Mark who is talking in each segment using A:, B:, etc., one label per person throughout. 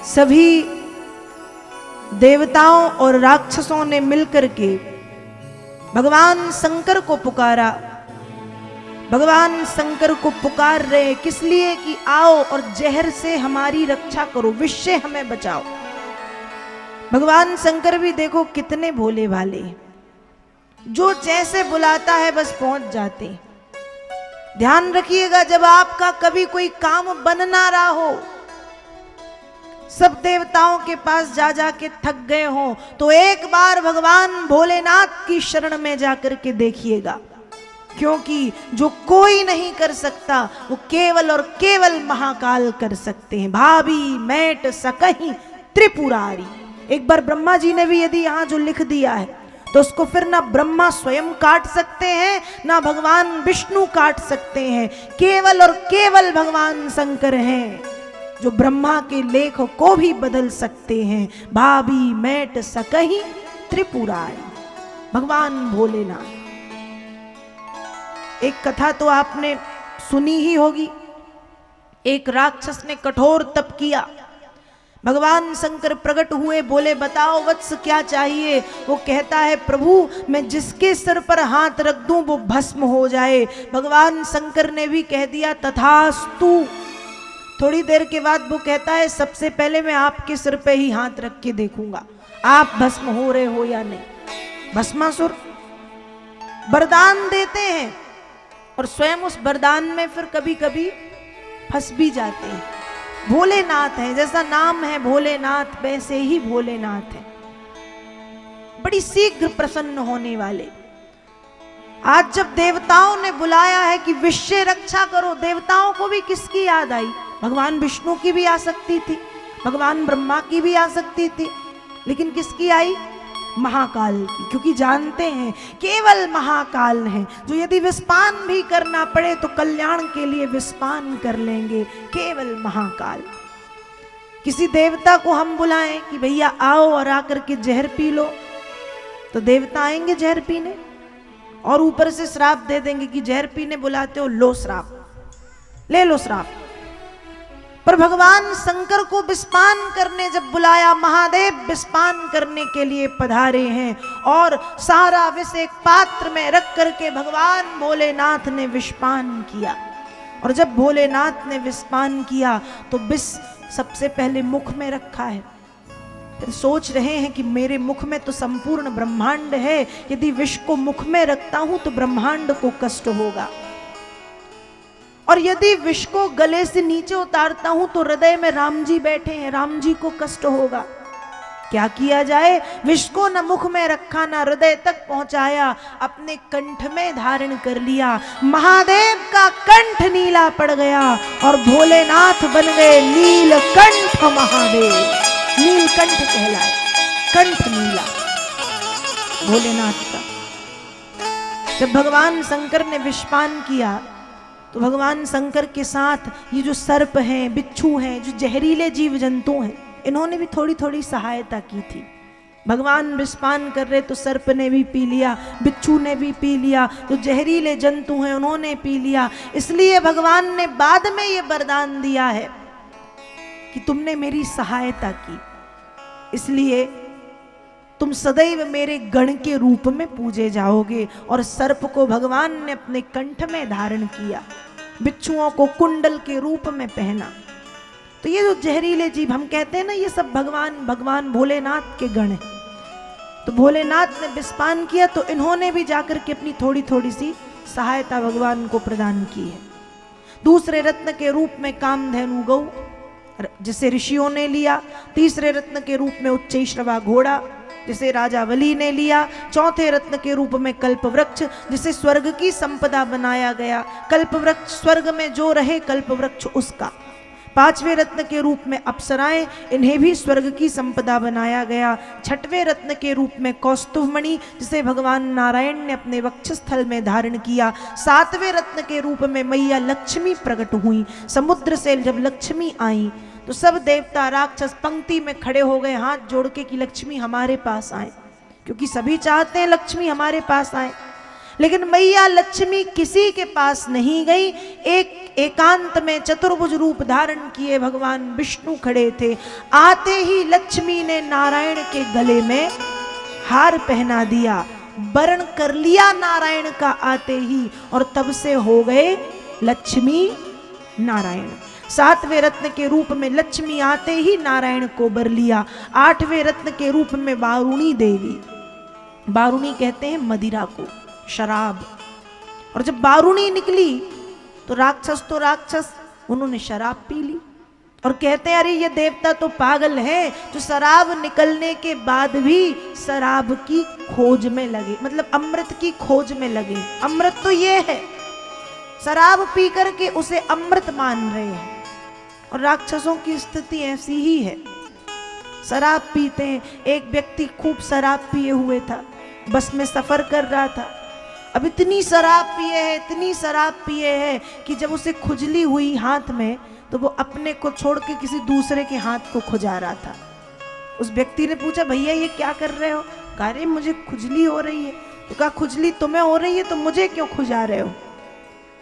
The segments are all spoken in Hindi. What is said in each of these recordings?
A: सभी देवताओं और राक्षसों ने मिलकर के भगवान शंकर को पुकारा। भगवान शंकर को पुकार रहे किस लिए कि आओ और जहर से हमारी रक्षा करो, विष से हमें बचाओ। भगवान शंकर भी देखो कितने भोले भाले, जो जैसे बुलाता है बस पहुंच जाते। ध्यान रखिएगा, जब आपका कभी कोई काम बन ना रहा हो, सब देवताओं के पास जा जा के थक गए हो, तो एक बार भगवान भोलेनाथ की शरण में जाकर के देखिएगा, क्योंकि जो कोई नहीं कर सकता वो केवल और केवल महाकाल कर सकते हैं। भाभी मैट सकहीं त्रिपुरारी। एक बार ब्रह्मा जी ने भी यदि यहां जो लिख दिया है तो उसको फिर ना ब्रह्मा स्वयं काट सकते हैं ना भगवान विष्णु काट सकते हैं। केवल और केवल भगवान शंकर हैं जो ब्रह्मा के लेख को भी बदल सकते हैं। भाभी मैट सकहीं त्रिपुरारी, भगवान भोलेनाथ। एक कथा तो आपने सुनी ही होगी। एक राक्षस ने कठोर तप किया, भगवान शंकर प्रकट हुए, बोले बताओ वत्स क्या चाहिए। वो कहता है प्रभु मैं जिसके सिर पर हाथ रख दूं वो भस्म हो जाए। भगवान शंकर ने भी कह दिया तथास्तु। थोड़ी देर के बाद वो कहता है सबसे पहले मैं आपके सिर पे ही हाथ रख के देखूंगा आप भस्म हो रहे हो या नहीं। भस्मासुर वरदान देते हैं और स्वयं उस वरदान में फिर कभी कभी फंस भी जाते हैं। भोलेनाथ है, जैसा नाम है भोलेनाथ वैसे ही भोलेनाथ है, बड़ी शीघ्र प्रसन्न होने वाले। आज जब देवताओं ने बुलाया है कि विश्व रक्षा करो, देवताओं को भी किसकी याद आई? भगवान विष्णु की भी आ सकती थी, भगवान ब्रह्मा की भी आ सकती थी, लेकिन किसकी आई? महाकाल की, क्योंकि जानते हैं केवल महाकाल हैं जो यदि विस्पान भी करना पड़े तो कल्याण के लिए विस्पान कर लेंगे। केवल महाकाल। किसी देवता को हम बुलाएं कि भैया आओ और आकर के जहर पी लो, तो देवता आएंगे जहर पीने और ऊपर से श्राप दे देंगे कि जहर पीने बुलाते हो, लो श्राप, ले लो श्राप। पर भगवान शंकर को विस्पान करने जब बुलाया, महादेव विस्पान करने के लिए पधारे हैं और सारा विष एक पात्र में रख करके भगवान भोलेनाथ ने विषपान किया। और जब भोलेनाथ ने विषपान किया तो विष सबसे पहले मुख में रखा है। फिर सोच रहे हैं कि मेरे मुख में तो संपूर्ण ब्रह्मांड है, यदि विष को मुख में रखता हूं तो ब्रह्मांड को कष्ट होगा, और यदि विष को गले से नीचे उतारता हूं तो हृदय में राम जी बैठे हैं, राम जी को कष्ट होगा। क्या किया जाए? विष को न मुख में रखा न हृदय तक पहुंचाया, अपने कंठ में धारण कर लिया। महादेव का कंठ नीला पड़ गया और भोलेनाथ बन गए नीलकंठ महादेव। नीलकंठ कहलाए, कंठ नीला भोलेनाथ का। जब भगवान शंकर ने विषपान किया तो भगवान शंकर के साथ ये जो सर्प हैं, बिच्छू हैं, जो जहरीले जीव जंतु हैं, इन्होंने भी थोड़ी थोड़ी सहायता की थी। भगवान विषपान कर रहे तो सर्प ने भी पी लिया, बिच्छू ने भी पी लिया, जो जहरीले जंतु हैं उन्होंने पी लिया। इसलिए भगवान ने बाद में ये वरदान दिया है कि तुमने मेरी सहायता की, इसलिए तुम सदैव मेरे गण के रूप में पूजे जाओगे। और सर्प को भगवान ने अपने कंठ में धारण किया, बिच्छुओं को कुंडल के रूप में पहना। तो ये जो जहरीले जीव हम कहते हैं ना, ये सब भगवान भोलेनाथ के गण हैं। तो भोलेनाथ ने विषपान किया तो इन्होंने भी जाकर के अपनी थोड़ी थोड़ी सी सहायता भगवान को प्रदान की है। दूसरे रत्न के रूप में कामधेनु गौ, जिसे ऋषियों ने लिया। तीसरे रत्न के रूप में उच्चैश्रवा घोड़ा, जिसे राजा बलि ने लिया। चौथे रत्न के रूप में कल्पवृक्ष, जिसे स्वर्ग की संपदा बनाया गया। कल्पवृक्ष स्वर्ग में जो रहे, कल्पवृक्ष उसका। पांचवें रत्न के रूप में अप्सराएं, इन्हें भी स्वर्ग की संपदा बनाया गया। छठवें रत्न के रूप में कौस्तुभमणि, जिसे भगवान नारायण ने अपने वक्षस्थल में धारण किया। सातवें रत्न के रूप में मैया लक्ष्मी प्रकट हुई। समुद्र से जब लक्ष्मी आई तो सब देवता राक्षस पंक्ति में खड़े हो गए हाथ जोड़ के कि लक्ष्मी हमारे पास आए, क्योंकि सभी चाहते हैं लक्ष्मी हमारे पास आए। लेकिन मैया लक्ष्मी किसी के पास नहीं गई। एक एकांत में चतुर्भुज रूप धारण किए भगवान विष्णु खड़े थे। आते ही लक्ष्मी ने नारायण के गले में हार पहना दिया, वरण कर लिया नारायण का आते ही, और तब से हो गए लक्ष्मी नारायण। 7वें रत्न के रूप में लक्ष्मी आते ही नारायण को बर लिया। 8वें रत्न के रूप में वारुणी देवी, वारुणी कहते हैं मदिरा को, शराब। और जब वारुणी निकली तो राक्षस उन्होंने शराब पी ली और कहते हैं अरे ये देवता तो पागल है जो शराब निकलने के बाद भी शराब की खोज में लगे, मतलब अमृत की खोज में लगे। अमृत तो ये है, शराब पी करके उसे अमृत मान रहे हैं। और राक्षसों की स्थिति ऐसी ही है, शराब पीते हैं। एक व्यक्ति खूब शराब पिए हुए था, बस में सफर कर रहा था। अब इतनी शराब पिए है, इतनी शराब पिए है कि जब उसे खुजली हुई हाथ में तो वो अपने को छोड़ के किसी दूसरे के हाथ को खुजा रहा था। उस व्यक्ति ने पूछा भैया ये क्या कर रहे हो? कहा अरे मुझे खुजली हो रही है। तो कहा खुजली तुम्हें हो रही है तो मुझे क्यों खुजा रहे हो?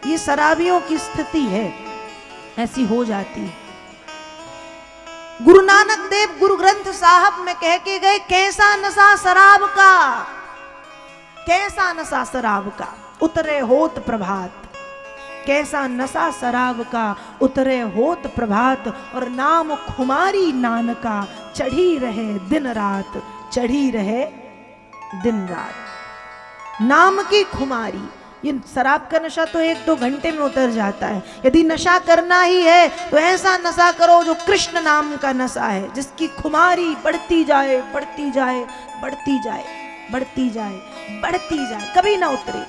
A: ये शराबियों की स्थिति है, ऐसी हो जाती है। गुरु नानक देव गुरु ग्रंथ साहब में कह के गए कैसा नशा शराब का, कैसा नशा शराब का उतरे होत प्रभात, कैसा नशा शराब का उतरे होत प्रभात, और नाम खुमारी नानका चढ़ी रहे दिन रात, चढ़ी रहे दिन रात। नाम की खुमारी, ये शराब का नशा तो 1-2 घंटे में उतर जाता है। यदि नशा करना ही है तो ऐसा नशा करो जो कृष्ण नाम का नशा है, जिसकी खुमारी बढ़ती जाए, बढ़ती जाए, बढ़ती जाए, बढ़ती जाए, बढ़ती जाए, कभी ना उतरे।